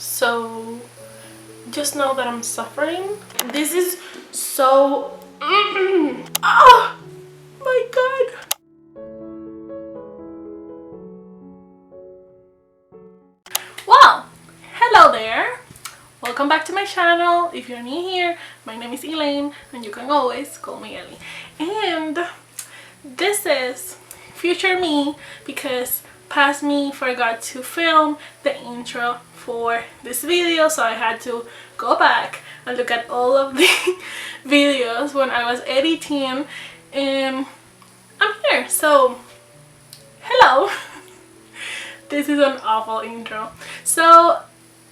So just know that I'm suffering. This is so oh my god. Well, hello there, welcome back to my channel. If you're new here, my name is Elaine and you can always call me Ellie. And this is future me because past me forgot to film the intro for this video, so I had to go back and look at all of the videos when I was editing, and I'm here. So hello. This is an awful intro. So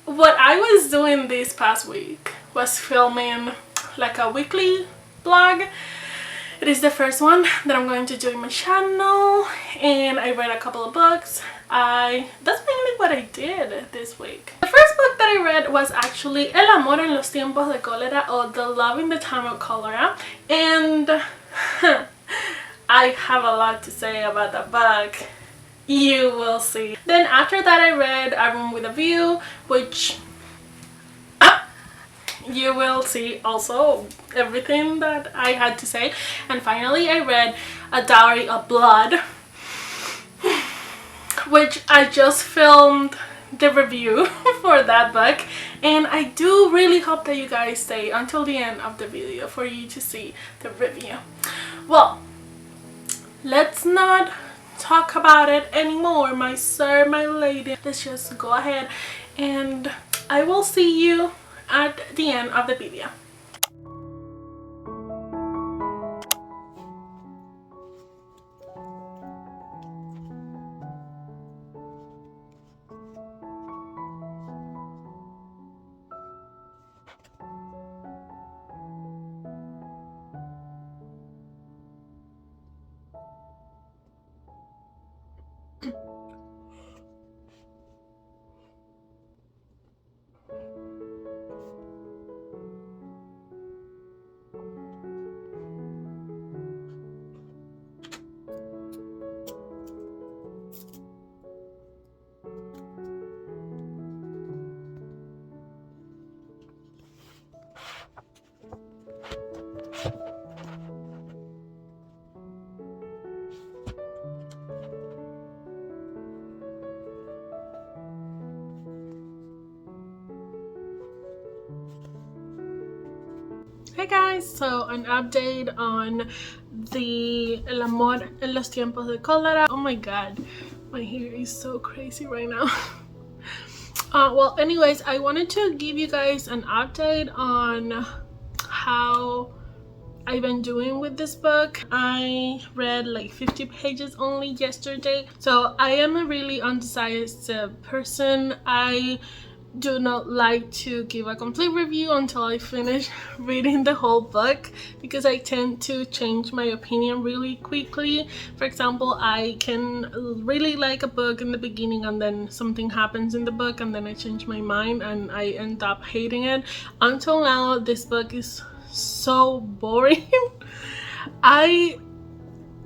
what I was doing this past week was filming like a weekly vlog. It is the first one that I'm going to do in my channel, and I read a couple of books. That's mainly what I did this week. The first book that I read was actually El Amor en los Tiempos de Colera, or The Love in the Time of Cholera, and I have a lot to say about that book. You will see. Then after that I read A Room with a View, which you will see also everything that I had to say. And finally I read A Dowry of Blood, which I just filmed the review for that book, and I do really hope that you guys stay until the end of the video for you to see the review. Well, let's not talk about it anymore, my sir, my lady. Let's just go ahead and I will see you at the end of the video. Hey guys, so an update on the El Amor en los Tiempos de Colera. Oh my god, my hair is so crazy right now. Well, anyways, I wanted to give you guys an update on how I've been doing with this book. I read like 50 pages only yesterday, so I am a really undecisive person. I do not like to give a complete review until I finish reading the whole book, because I tend to change my opinion really quickly. For example, I can really like a book in the beginning and then something happens in the book and then I change my mind and I end up hating it. Until now, this book is so boring. I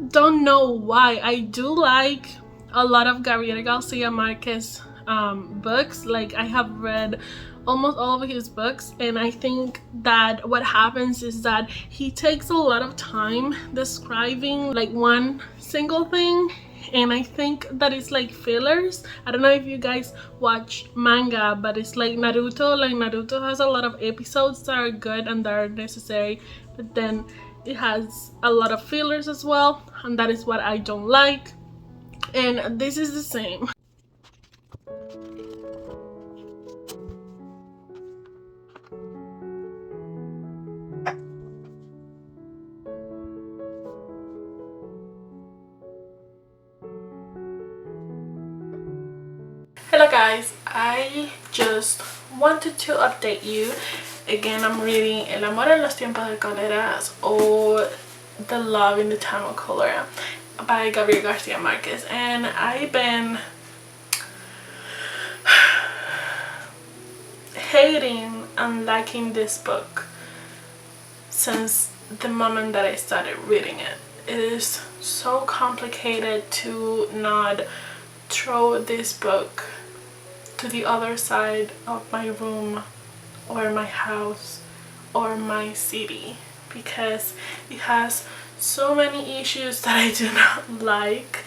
don't know why. I do like a lot of Gabriel Garcia Marquez books. Like, I have read almost all of his books, and I think that what happens is that he takes a lot of time describing like one single thing, and I think that it's like fillers. I don't know if you guys watch manga, but it's like Naruto. Like, Naruto has a lot of episodes that are good and that are necessary, but then it has a lot of fillers as well, and that is what I don't like, and this is the same. Hello guys, I just wanted to update you. Again, I'm reading El Amor en los Tiempos de Colera, or The Love in the Time of Cholera by Gabriel Garcia Marquez, and I've been hating and liking this book since the moment that I started reading it. It is so complicated to not throw this book to the other side of my room or my house or my city, because it has so many issues that I do not like.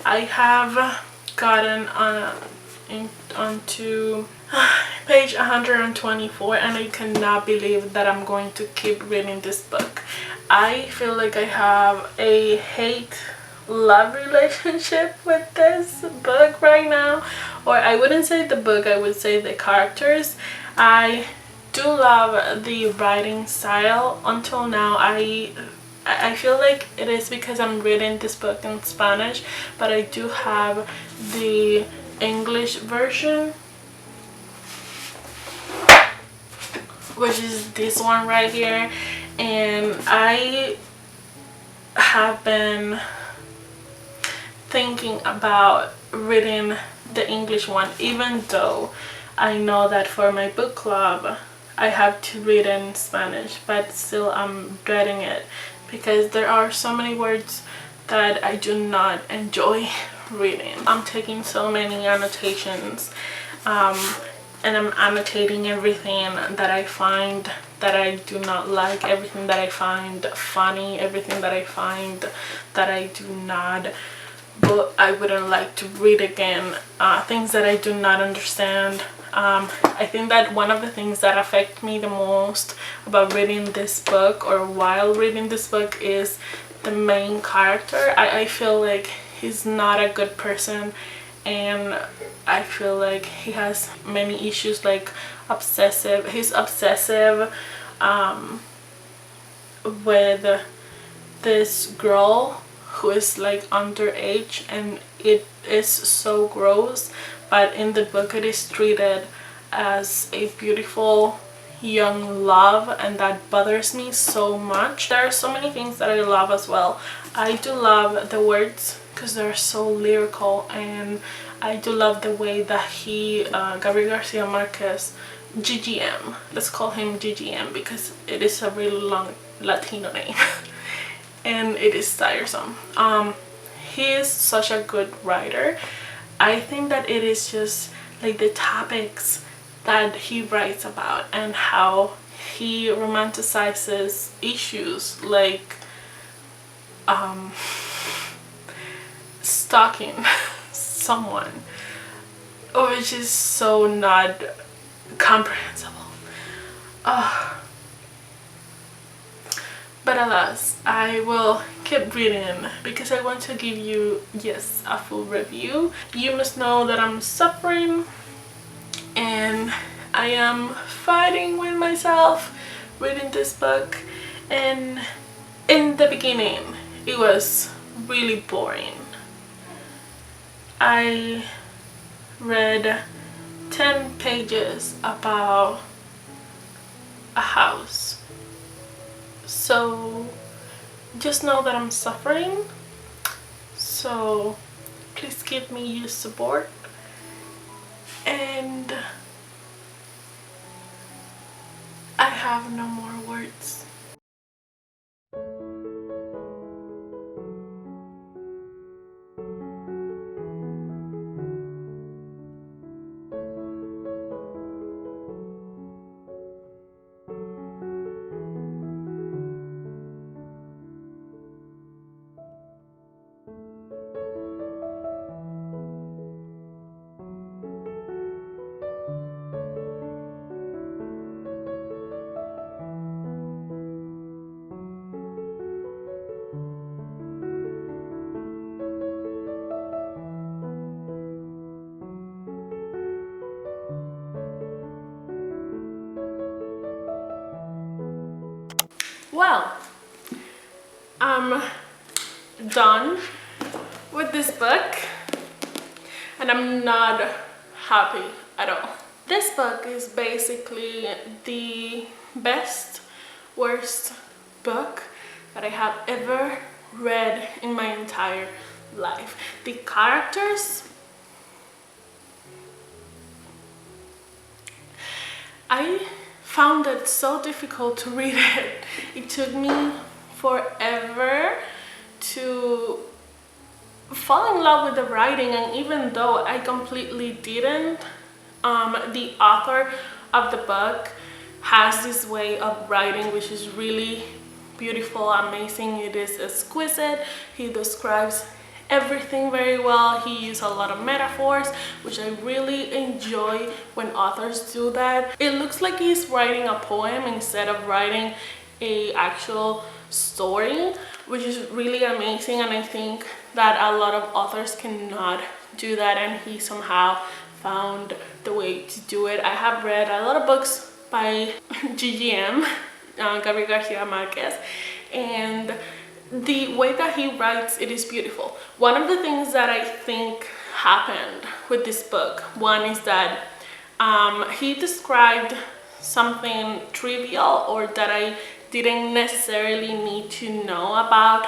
I have gotten onto page 124 and I cannot believe that I'm going to keep reading this book. I feel like I have a hate-love relationship with this book right now, or I wouldn't say the book, I would say the characters. I do love the writing style. Until now, I feel like it is because I'm reading this book in Spanish, but I do have the English version, which is this one right here, and I have been thinking about reading the English one, even though I know that for my book club I have to read in Spanish, but still I'm dreading it because there are so many words that I do not enjoy reading. I'm taking so many annotations and I'm annotating everything that I find that I do not like, everything that I find funny, everything that I find that I do not, but I wouldn't like to read again, things that I do not understand. I think that one of the things that affect me the most about reading this book, or while reading this book, is the main character. I feel like he's not a good person, and I feel like he has many issues, like he's obsessive with this girl who is like underage, and it is so gross, but in the book it is treated as a beautiful young love, and that bothers me so much. There are so many things that I love as well. I do love the words because they're so lyrical, and I do love the way that Gabriel Garcia Marquez, GGM, let's call him GGM because it is a really long Latino name and it is tiresome. He is such a good writer. I think that it is just like the topics that he writes about and how he romanticizes issues like stalking someone, which is so not comprehensible. But alas, I will keep reading because I want to give you, yes, a full review. You must know that I'm suffering and I am fighting with myself reading this book, and in the beginning it was really boring. I read 10 pages about a house, so just know that I'm suffering, so please give me your support, and I have no more words. Well, I'm done with this book and I'm not happy at all. This book is basically the best, worst book that I have ever read in my entire life. The characters, I found it so difficult to read it. It took me forever to fall in love with the writing, and even though I completely didn't The author of the book has this way of writing which is really beautiful, amazing. It is exquisite. He describes everything very well. He uses a lot of metaphors, which I really enjoy when authors do that. It looks like he's writing a poem instead of writing a actual story, which is really amazing, and I think that a lot of authors cannot do that, and he somehow found the way to do it. I have read a lot of books by GGM, Gabriel Garcia Marquez, and the way that he writes, it is beautiful. One of the things that I think happened with this book, one is that he described something trivial or that I didn't necessarily need to know about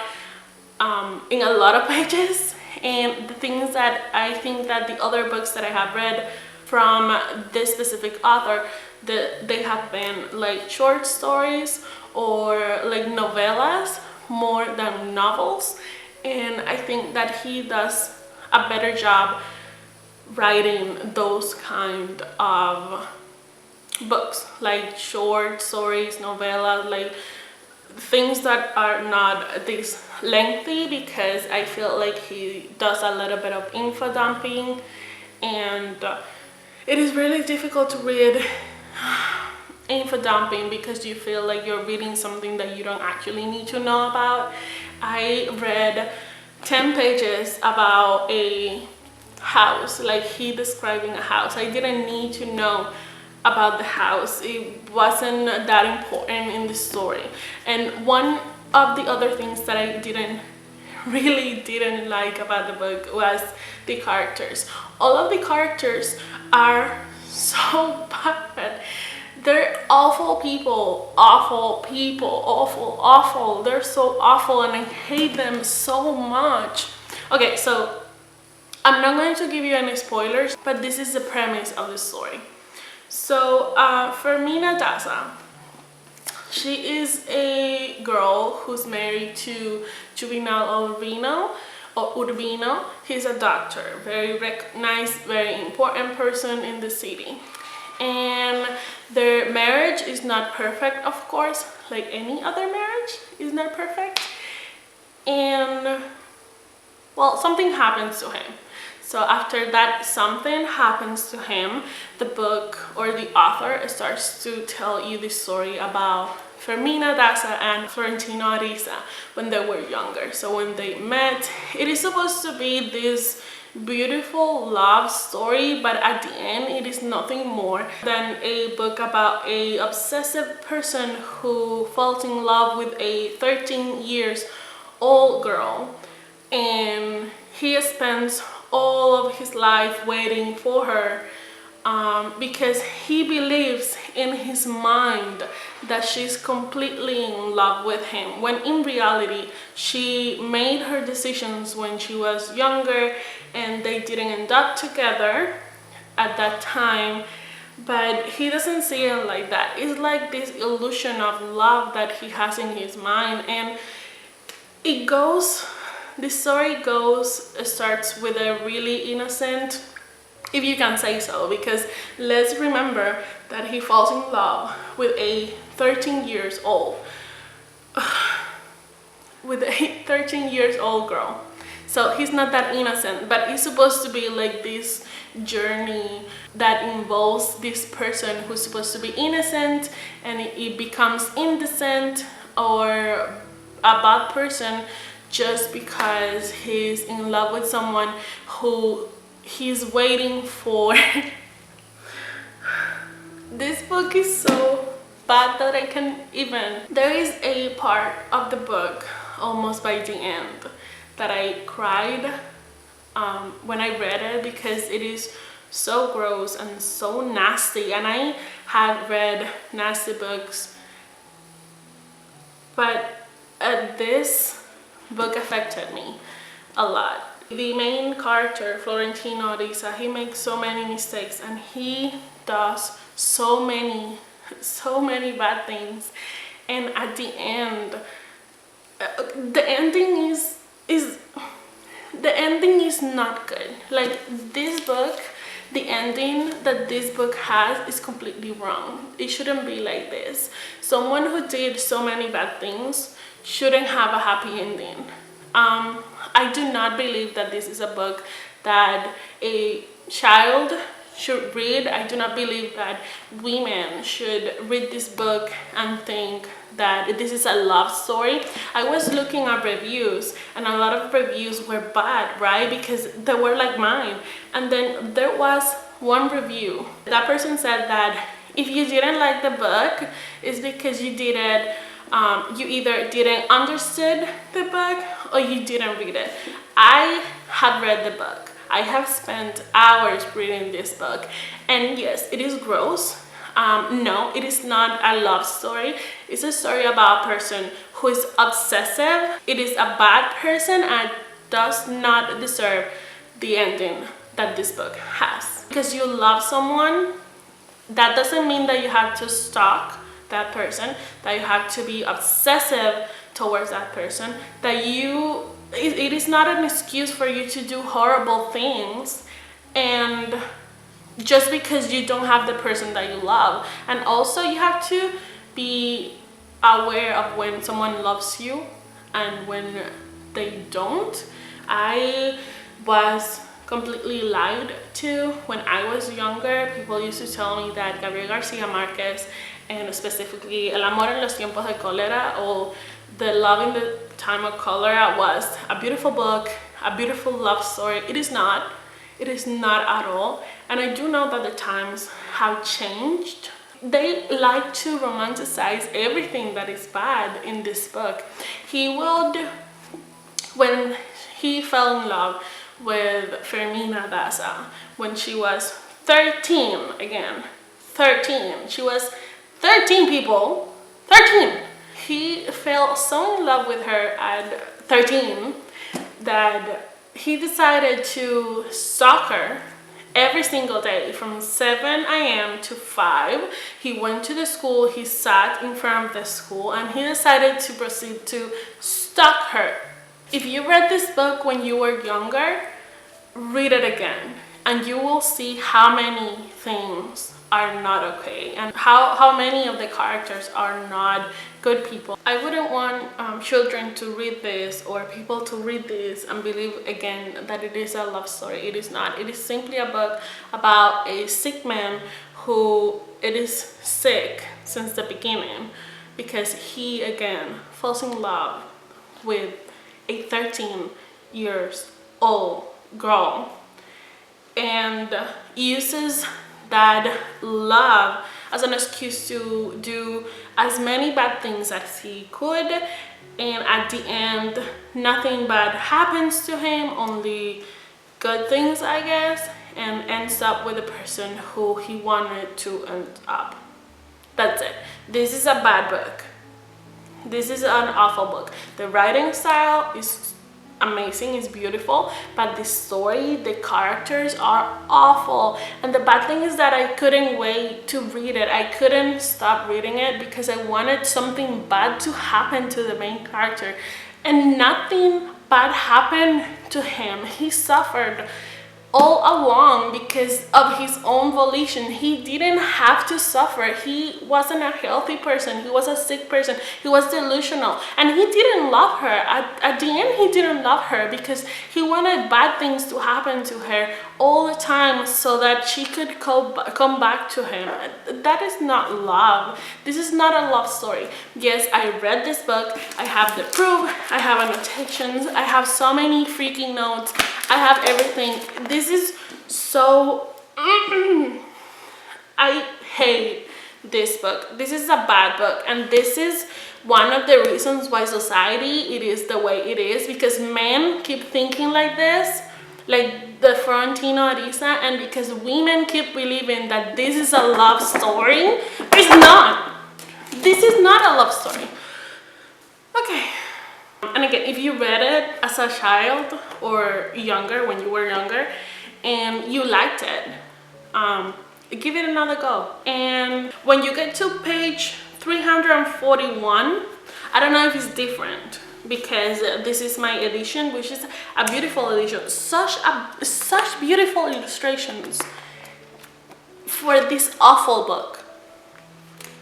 in a lot of pages, and the things that I think that the other books that I have read from this specific author, they have been like short stories or like novellas more than novels, and I think that he does a better job writing those kind of books, like short stories, novellas, like things that are not this lengthy, because I feel like he does a little bit of info dumping, and it is really difficult to read info dumping because you feel like you're reading something that you don't actually need to know about. I read 10 pages about a house, like he describing a house. I didn't need to know about the house. It wasn't that important in the story. And one of the other things that I really didn't like about the book was the characters. All of the characters are so bad. They're awful people, awful. They're so awful, and I hate them so much. Okay, so I'm not going to give you any spoilers, but this is the premise of the story. So Fermina Daza, she is a girl who's married to Juvenal Urbino. He's a doctor, very recognized, very important person in the city. And their marriage is not perfect, of course, like any other marriage is not perfect. And well, something happens to him. So after that something happens to him, the book or the author starts to tell you the story about Fermina Daza and Florentino Ariza when they were younger. So when they met, it is supposed to be this beautiful love story, but at the end it is nothing more than a book about a obsessive person who falls in love with a 13 years old girl, and he spends all of his life waiting for her because he believes in his mind that she's completely in love with him, when in reality she made her decisions when she was younger and they didn't end up together at that time. But he doesn't see it like that. It's like this illusion of love that he has in his mind, and the story starts with a really innocent, if you can say so, because let's remember that he falls in love with a 13 years old girl. So he's not that innocent, but it's supposed to be like this journey that involves this person who's supposed to be innocent, and it becomes indecent or a bad person just because he's in love with someone who he's waiting for. This book is so bad that I can't even. There is a part of the book almost by the end that I cried when I read it, because it is so gross and so nasty, and I have read nasty books, but this book affected me a lot. The main character, Florentino Ariza, he makes so many mistakes, and he does so many bad things, and at the end, the ending is not good. Like, this book the ending that this book has is completely wrong. It shouldn't be like this. Someone who did so many bad things shouldn't have a happy ending. I do not believe that this is a book that a child should read. I do not believe that women should read this book and think that this is a love story. I was looking at reviews, and a lot of reviews were bad, right? Because they were like mine. And then there was one review. That person said that if you didn't like the book, it's because you didn't you either didn't understood the book or you didn't read it. I have read the book. I have spent hours reading this book, and yes, it is gross. No, it is not a love story. It's a story about a person who is obsessive. It is a bad person and does not deserve the ending that this book has. Because you love someone, that doesn't mean that you have to stalk that person, that you have to be obsessive towards that person, that it is not an excuse for you to do horrible things, and just because you don't have the person that you love. And also you have to be aware of when someone loves you and when they don't. I was completely lied to when I was younger. People used to tell me that Gabriel Garcia Marquez, and specifically El Amor en los Tiempos de Colera, or The Love in the Time of Cholera, was a beautiful book, a beautiful love story. It is not. It is not at all. And I do know that the times have changed. They like to romanticize everything that is bad in this book. He would, when he fell in love with Fermina Daza, when she was 13, again, 13. She was 13, people, 13. He fell so in love with her at 13 that he decided to stalk her every single day from 7 a.m. to 5. He went to the school, he sat in front of the school, and he decided to proceed to stalk her. If you read this book when you were younger, read it again, and you will see how many things are not okay, and how many of the characters are not good people. I wouldn't want children to read this, or people to read this and believe again that it is a love story. It is not. It is simply a book about a sick man who is sick since the beginning, because he again falls in love with a 13 years old girl and uses that love as an excuse to do as many bad things as he could, and at the end nothing bad happens to him, only good things, I guess, and ends up with the person who he wanted to end up. That's it. This is a bad book. This is an awful book. The writing style is amazing, it's beautiful, but the story, the characters are awful. And the bad thing is that I couldn't wait to read it. I couldn't stop reading it because I wanted something bad to happen to the main character, and nothing bad happened to him. He suffered all along because of his own volition. He didn't have to suffer. He wasn't a healthy person. He was a sick person. He was delusional, and he didn't love her. At the end, he didn't love her because he wanted bad things to happen to her all the time so that she could come back to him. That is not love. This is not a love story. Yes, I read this book. I have the proof. I have annotations. I have so many freaking notes. I have everything. This is so... I hate this book. This is a bad book, and this is one of the reasons why society it is the way it is, because men keep thinking like this, like the Florentino Ariza, and because women keep believing that this is a love story. It's not. This is not a love story. Okay. And again, if you read it as a child or younger, when you were younger, and you liked it, give it another go. And when you get to page 341, I don't know if it's different because this is my edition, which is a beautiful edition. Such beautiful illustrations for this awful book.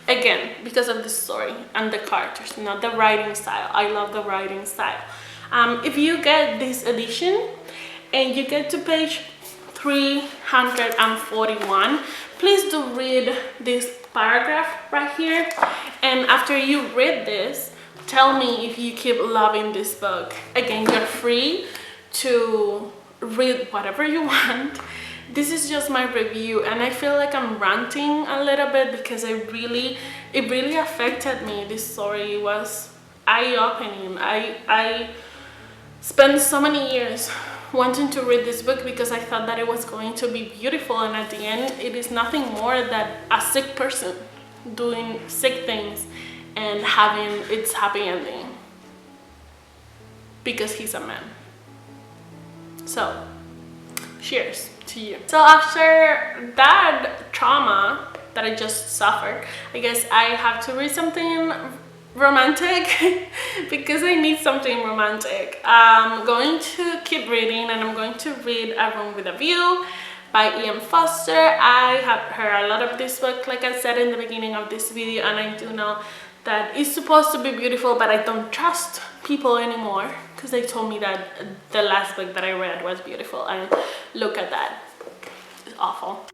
Again, because of the story and the characters, not the writing style. I love the writing style. If you get this edition and you get to page 341, please do read this paragraph right here, and after you read this, tell me if you keep loving this book. Again, you're free to read whatever you want. This is just my review, and I feel like I'm ranting a little bit because it really affected me. This story was eye-opening. I spent so many years wanting to read this book because I thought that it was going to be beautiful, and at the end it is nothing more than a sick person doing sick things and having its happy ending because he's a man. So cheers to you. So after that trauma that I just suffered, I guess I have to read something romantic because I need something romantic. I'm going to keep reading, and I'm going to read A Room with a View by Ian Foster. I have heard a lot of this book, like I said in the beginning of this video, and I do know that it's supposed to be beautiful, but I don't trust people anymore because they told me that the last book that I read was beautiful, and look at that. It's awful.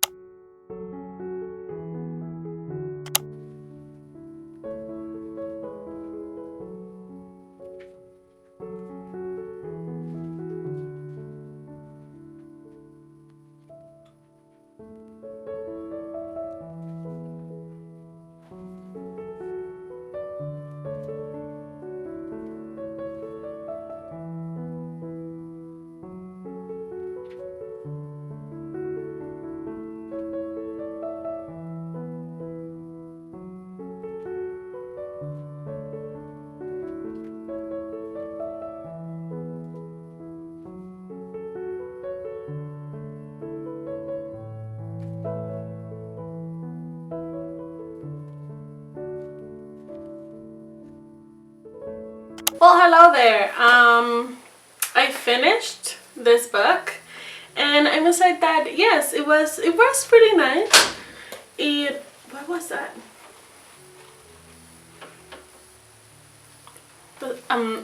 Well, hello there. I finished this book, and I must say that yes, it was pretty nice. What was that?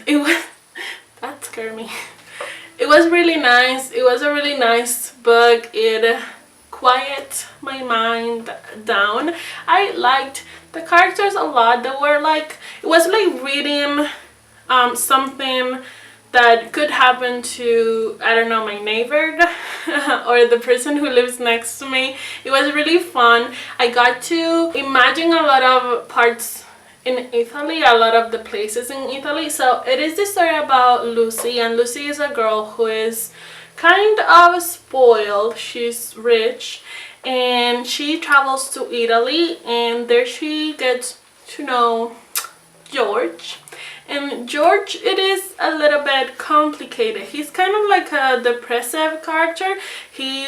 It was that scared me. It was really nice. It was a really nice book. It quieted my mind down. I liked the characters a lot. They were like, it was like reading something that could happen to, I don't know, my neighbor or the person who lives next to me. It was really fun. I got to imagine a lot of parts in Italy, a lot of the places in Italy. So it is the story about Lucy, and Lucy is a girl who is kind of spoiled. She's rich, and she travels to Italy, and there she gets to know George. And George, it is a little bit complicated. He's kind of like a depressive character. He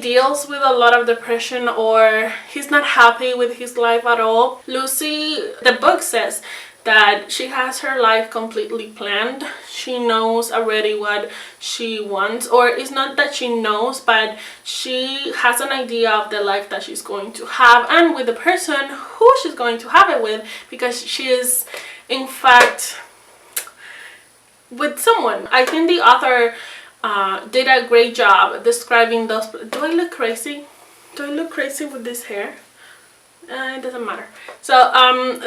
deals with a lot of depression, or he's not happy with his life at all. Lucy, the book says that she has her life completely planned. She knows already what she wants, or it's not that she knows, but she has an idea of the life that she's going to have, and with the person who she's going to have it with, because she is in fact with someone. I think the author did a great job describing those. Do I look crazy? Do I look crazy with this hair? It doesn't matter. So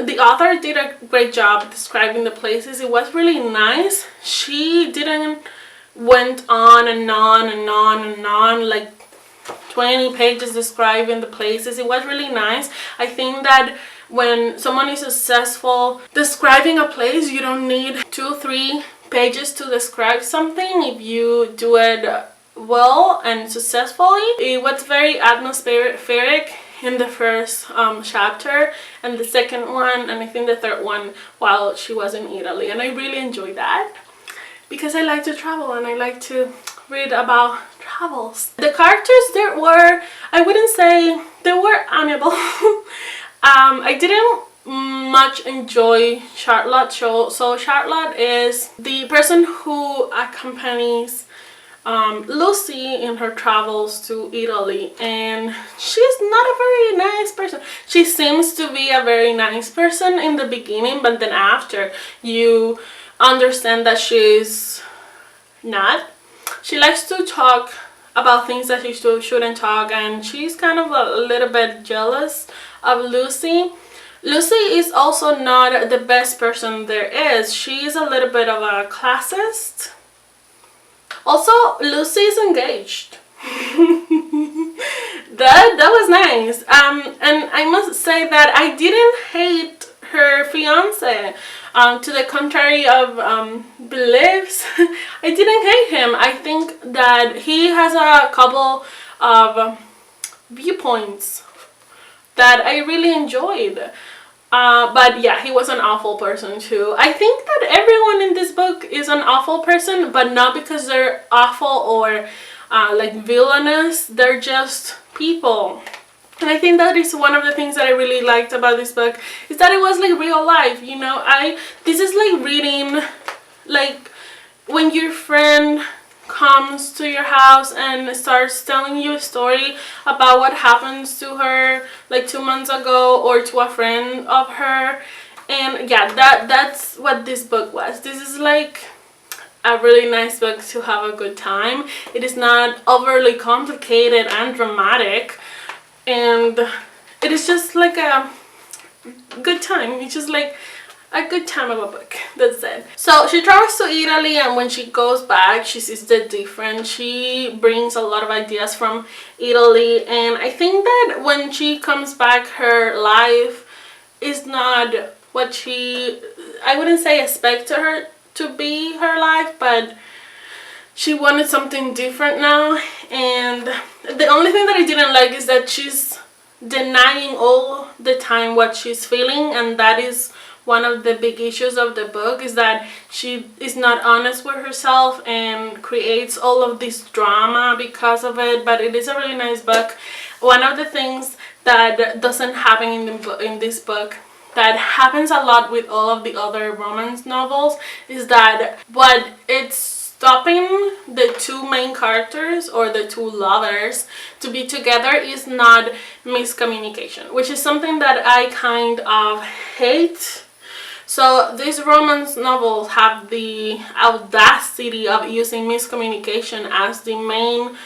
the author did a great job describing the places. It was really nice. She didn't went on and on and on and on, like 20 pages describing the places. It was really nice. I think that when someone is successful describing a place, you don't need 2-3 pages to describe something if you do it well and successfully. It was very atmospheric in the first chapter, and the second one, and I think the third one, while she was in Italy, and I really enjoyed that because I like to travel and I like to read about travels. The characters there were, I wouldn't say they were amiable. I didn't much enjoy Charlotte. So Charlotte is the person who accompanies Lucy in her travels to Italy, and she's not a very nice person. She seems to be a very nice person in the beginning, but then after you understand that she's not. She likes to talk about things that she shouldn't talk, and she's kind of a little bit jealous of Lucy. Lucy is also not the best person there is. She is a little bit of a classist. Also, Lucy is engaged. that was nice. And I must say that I didn't hate her fiance. To the contrary of beliefs, I didn't hate him. I think that he has a couple of viewpoints that I really enjoyed. But yeah, he was an awful person too. I think that everyone in this book is an awful person, but not because they're awful or like villainous. They're just people. And I think that is one of the things that I really liked about this book, is that it was like real life, you know. This is like reading, like when your friend comes to your house and starts telling you a story about what happens to her like 2 months ago, or to a friend of her. And yeah, that's what this book was. This is like a really nice book to have a good time. It is not overly complicated and dramatic, and it is just like a good time. It's just like a good time of a book. That's it. So she travels to Italy, and when she goes back, she sees the difference. She brings a lot of ideas from Italy, and I think that when she comes back, her life is not what I wouldn't say expected her to be her life, but she wanted something different now. And the only thing that I didn't like is that she's denying all the time what she's feeling, and that is one of the big issues of the book, is that she is not honest with herself and creates all of this drama because of it. But it is a really nice book. One of the things that doesn't happen in this book, that happens a lot with all of the other romance novels, is that what it's stopping the two main characters or the two lovers to be together is not miscommunication, which is something that I kind of hate. So these romance novels have the audacity of using miscommunication as the main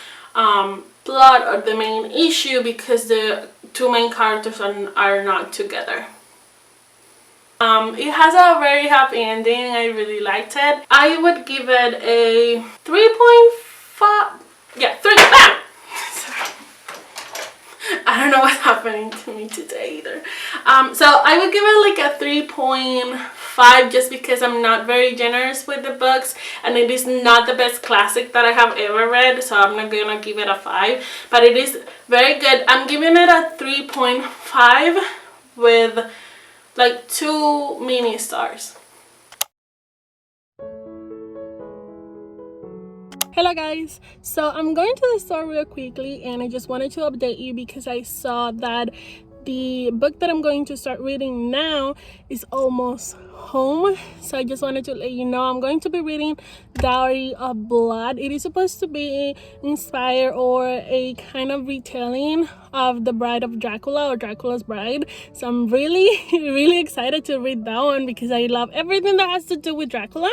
plot or the main issue, because the two main characters are not together. It has a very happy ending. I really liked it. I would give it a 3.5. Yeah, 3. Ah! Sorry. I don't know what's happening to me today either. So I would give it like a 3.5, just because I'm not very generous with the books, and it is not the best classic that I have ever read, so I'm not gonna give it a 5, but it is very good. I'm giving it a 3.5 with like 2 mini stars. Hello guys, so I'm going to the store real quickly, and I just wanted to update you because I saw that the book that I'm going to start reading now is almost home. So I just wanted to let you know I'm going to be reading Dowry of Blood. It is supposed to be inspired or a kind of retelling of The Bride of Dracula, or Dracula's Bride. So I'm really really excited to read that one, because I love everything that has to do with Dracula.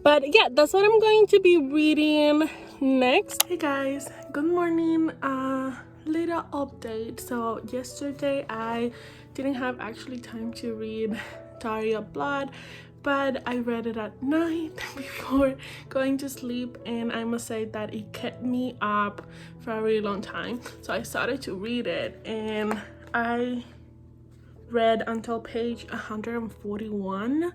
But yeah, that's what I'm going to be reading next. Hey guys, good morning. Little update. So yesterday I didn't have actually time to read Dowry of Blood, but I read it at night before going to sleep, and I must say that it kept me up for a really long time. So I started to read it, and I read until page 141.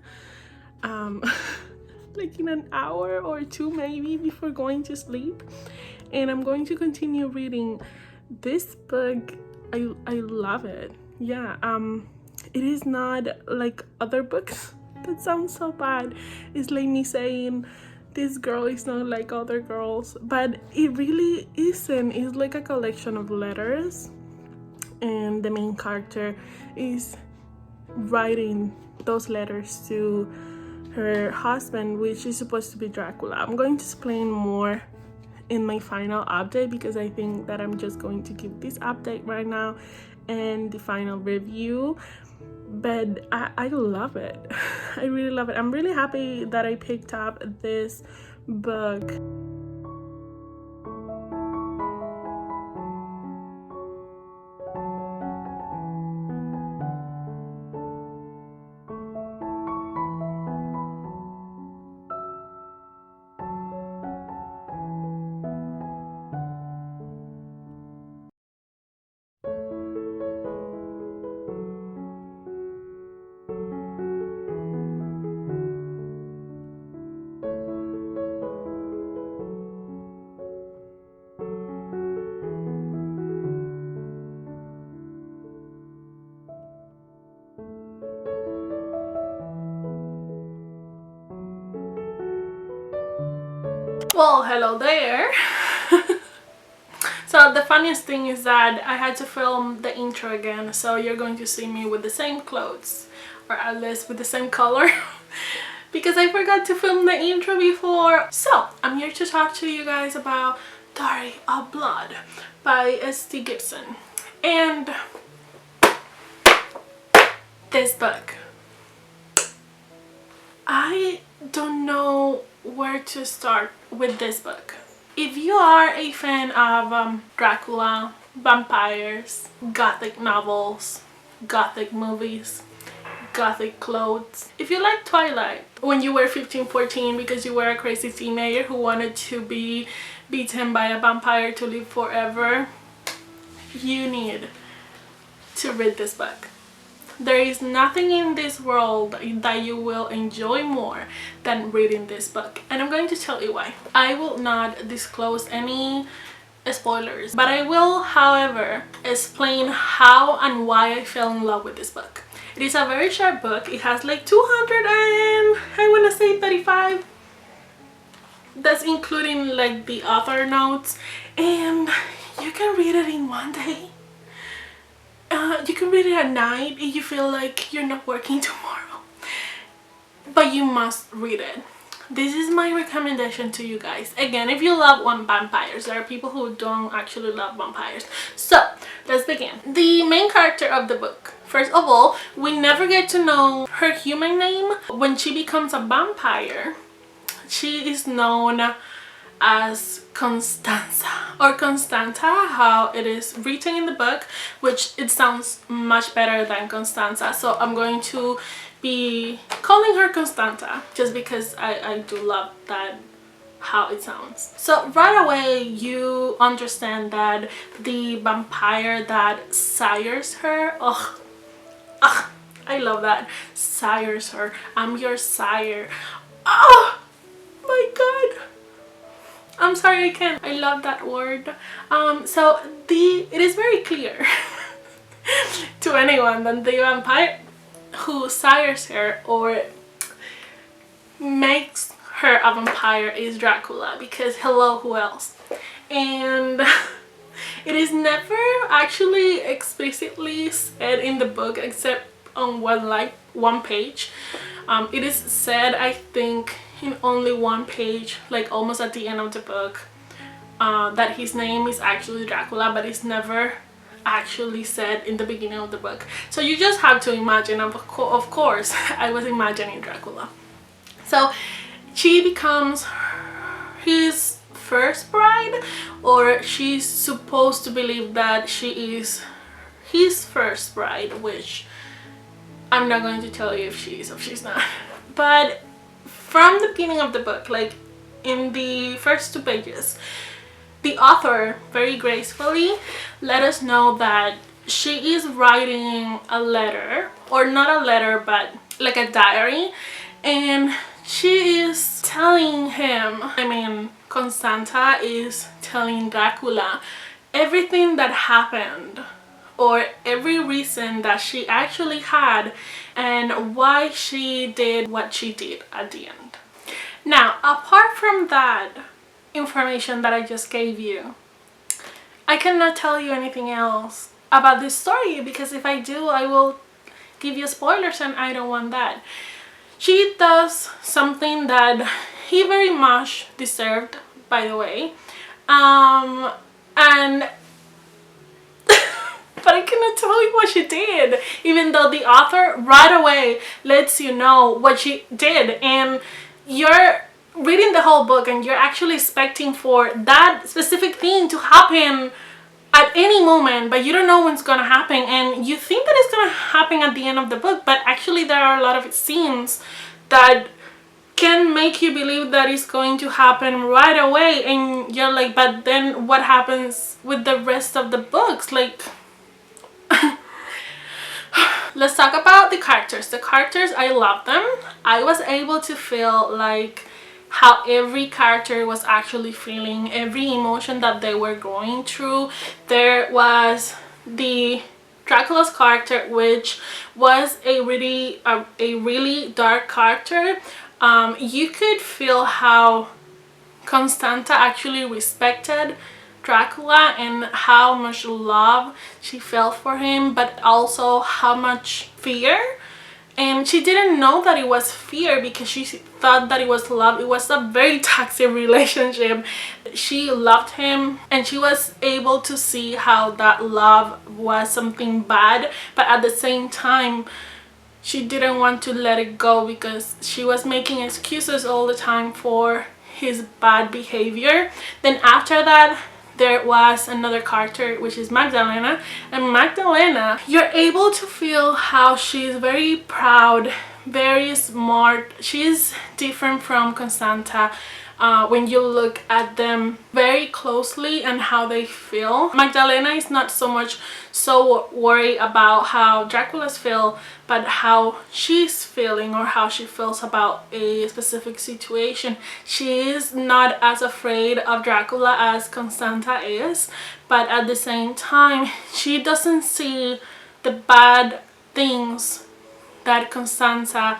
Like in an hour or 2 maybe before going to sleep, and I'm going to continue reading this book. I love it. Yeah, it is not like other books. That sounds so bad. It's like me saying this girl is not like other girls, but it really isn't. It's like a collection of letters, and the main character is writing those letters to her husband, which is supposed to be Dracula. I'm going to explain more in my final update, because I think that I'm just going to give this update right now and the final review. But I love it. I really love it. I'm really happy that I picked up this book. Well, hello there. So the funniest thing is that I had to film the intro again, so you're going to see me with the same clothes, or at least with the same color, because I forgot to film the intro before. So I'm here to talk to you guys about Dowry of Blood by S.T. Gibson. And this book, I don't know where to start with this book. If you are a fan of Dracula, vampires, gothic novels, gothic movies, gothic clothes, if you like Twilight when you were 15-14 because you were a crazy teenager who wanted to be beaten by a vampire to live forever, you need to read this book. There is nothing in this world that you will enjoy more than reading this book, and I'm going to tell you why. I will not disclose any spoilers, but I will, however, explain how and why I fell in love with this book. It is a very short book. It has like 200 and I want to say 35. That's including like the author notes, and you can read it in one day. You can read it at night if you feel like you're not working tomorrow, but you must read it. This is my recommendation to you guys. Again, if you love vampires, there are people who don't actually love vampires. So let's begin. The main character of the book, first of all, we never get to know her human name. When she becomes a vampire, she is known as Constanza, or Constanta, how it is written in the book, which it sounds much better than Constanza, so I'm going to be calling her Constanta just because I do love that, how it sounds. So right away you understand that the vampire that sires her, I love that, sires her, I'm your sire. Oh my god, I'm sorry, I can't. I love that word. So it is very clear to anyone that the vampire who sires her or makes her a vampire is Dracula, because hello, who else? And it is never actually explicitly said in the book except on one page. It is said, I think, in only one page, like almost at the end of the book, that his name is actually Dracula, but it's never actually said in the beginning of the book. So you just have to imagine. Of course I was imagining Dracula. So she becomes his first bride, or she's supposed to believe that she is his first bride, which I'm not going to tell you if she is or she's not. But from the beginning of the book, like in the first 2 pages, the author very gracefully let us know that she is writing a letter, or not a letter but like a diary, and she is telling him, I mean Constanta is telling Dracula everything that happened, or every reason that she actually had, and why she did what she did at the end. Now, apart from that information that I just gave you, I cannot tell you anything else about this story, because if I do, I will give you spoilers, and I don't want that. She does something that he very much deserved, by the way. And but I cannot tell you what she did, even though the author right away lets you know what she did, and you're reading the whole book and you're actually expecting for that specific thing to happen at any moment, but you don't know when it's gonna happen, and you think that it's gonna happen at the end of the book, but actually there are a lot of scenes that can make you believe that it's going to happen right away, and you're like, but then what happens with the rest of the books? Like, let's talk about the characters. The characters, I love them. I was able to feel like how every character was actually feeling, every emotion that they were going through. There was the Dracula's character, which was a really dark character. You could feel how Constanta actually respected Dracula and how much love she felt for him, but also how much fear. And she didn't know that it was fear because she thought that it was love. It was a very toxic relationship. She loved him and she was able to see how that love was something bad, but at the same time she didn't want to let it go because she was making excuses all the time for his bad behavior. Then after that, there was another character, which is Magdalena. And Magdalena, you're able to feel how she's very proud, very smart. She's different from Constanta when you look at them very closely and how they feel. Magdalena is not so much so worried about how Dracula's feel, but how she's feeling or how she feels about a specific situation. She is not as afraid of Dracula as Constanta is, but at the same time she doesn't see the bad things that Constanta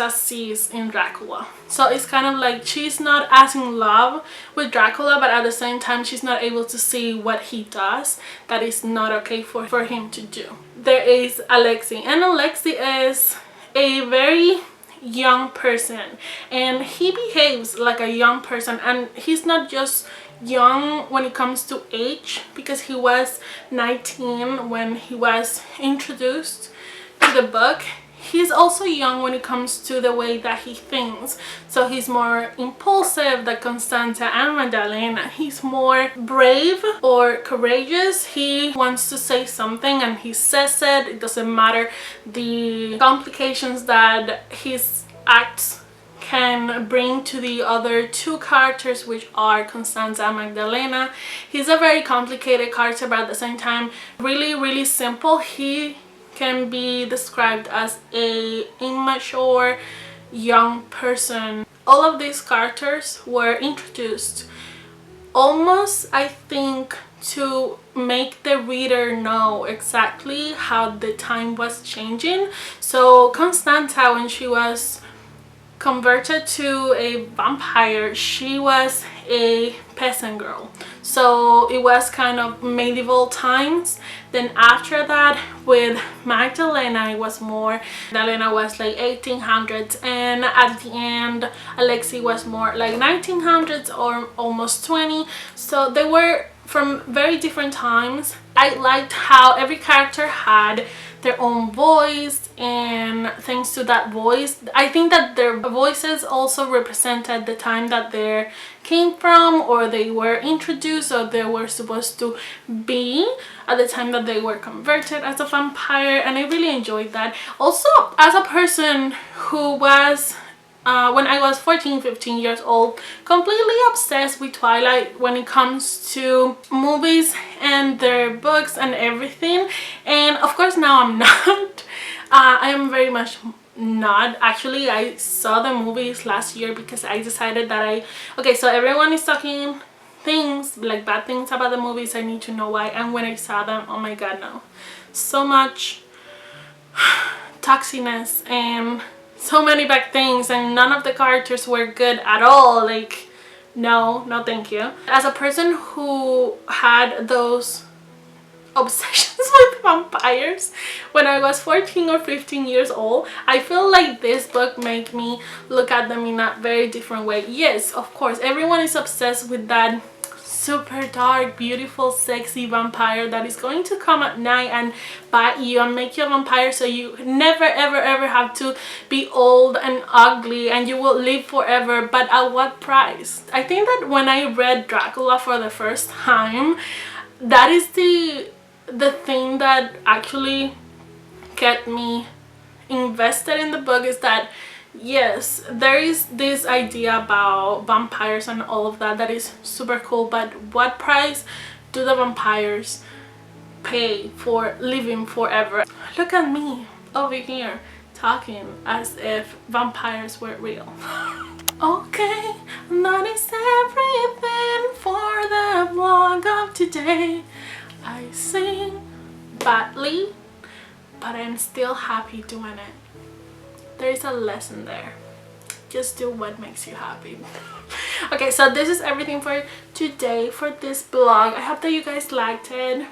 sees in Dracula. So it's kind of like she's not as in love with Dracula, but at the same time she's not able to see what he does that is not okay for him to do. There is Alexei, and Alexei is a very young person and he behaves like a young person, and he's not just young when it comes to age because he was 19 when he was introduced to the book. He's also young when it comes to the way that he thinks. So he's more impulsive than Constanta and Magdalena. He's more brave or courageous. He wants to say something and he says it. It doesn't matter the complications that his acts can bring to the other two characters, which are Constanta and Magdalena. He's a very complicated character, but at the same time really simple. He can be described as a immature young person. All of these characters were introduced almost, I think, to make the reader know exactly how the time was changing. So Constanta, when she was converted to a vampire, she was a peasant girl, so it was kind of medieval times. Then after that with Magdalena, it was more, Magdalena was like 1800s, and at the end Alexei was more like 1900s or almost 20. So they were from very different times. I liked how every character had their own voice, and thanks to that voice, I think that their voices also represented the time that they came from, or they were introduced, or they were supposed to be at the time that they were converted as a vampire, and I really enjoyed that. Also, as a person who was when I was 14-15 years old, completely obsessed with Twilight when it comes to movies and their books and everything, and of course now I'm not. I am very much not. Actually, I saw the movies last year because I decided that okay, so everyone is talking things like bad things about the movies, I need to know why. And when I saw them, oh my god, no, so much toxicness and so many bad things, and none of the characters were good at all. Like, no thank you. As a person who had those obsessions with vampires when I was 14 or 15 years old, I feel like this book made me look at them in a very different way. Yes, of course, everyone is obsessed with that super dark, beautiful, sexy vampire that is going to come at night and bite you and make you a vampire, so you never ever have to be old and ugly and you will live forever. But at what price? I think that when I read Dracula for the first time, that is the thing that actually kept me invested in the book, is that yes, there is this idea about vampires and all of that is super cool, but what price do the vampires pay for living forever? Look at me over here talking as if vampires were real. Okay, that is everything for the vlog of today. I sing badly, but I'm still happy doing it. There is a lesson there. Just do what makes you happy. Okay, so this is everything for today for this vlog. I hope that you guys liked it.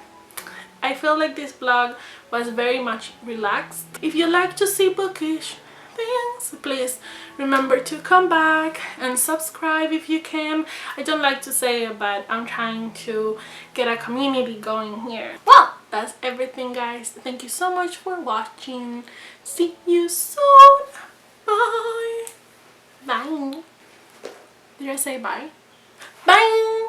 I feel like this vlog was very much relaxed. If you like to see bookish things, please remember to come back and subscribe if you can. I don't like to say it, but I'm trying to get a community going here. Well, that's everything, guys. Thank you so much for watching. See you soon. Bye. Bye. Did I say bye? Bye.